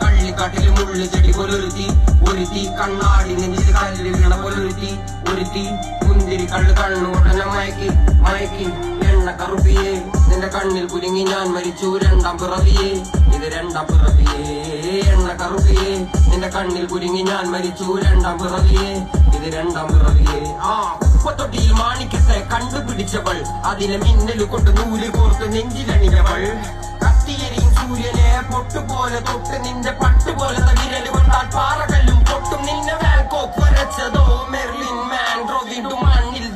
കള്ളിക്കാട്ടിൽ മുള്ളു ചെടി പോലൊരുത്തി ഒരുത്തി കണ്ണാടി നെഞ്ചിൽ കല്ലിൽ വീണ പോലൊരുത്തി ഒരുത്തി മുന്തിരി കള്ള് കണ്ണുകൊണ്ടനെ മയക്കി മയക്കി എണ്ണ കറുപ്പിയെ നിന്റെ കണ്ണിൽ കുരുങ്ങി ഞാൻ മരിച്ചു രണ്ടാം പിറവിയെ ഇത് രണ്ടാം പിറവിയെ എണ്ണ കറുപ്പിയെ നിന്റെ കണ്ണിൽ കുരുങ്ങി ഞാൻ മരിച്ചു രണ്ടാം പിറവിയെ ഇത് രണ്ടാം പിറവിയെ ആ കുപ്പത്തൊട്ടിയിൽ മാണിക്കത്തെ കണ്ടുപിടിച്ചവൾ അതിനെ മിന്നല് കൊണ്ട് നൂല് കോർത്ത് നെഞ്ചിലണിഞ്ഞവൾ കത്തിയെരിയും സൂര്യനെ പൊട്ടുപോലെ തൊട്ട് നിന്റെ പട്ടുപോലെ വിരല് കൊണ്ടാൽ പാറകല്ലും പൊട്ടും നിന്നെ വാൻകോക്ക് വരച്ചതോ മെർലിൻ മാൻഡ്രോ വീണ്ടും മണ്ണിൽ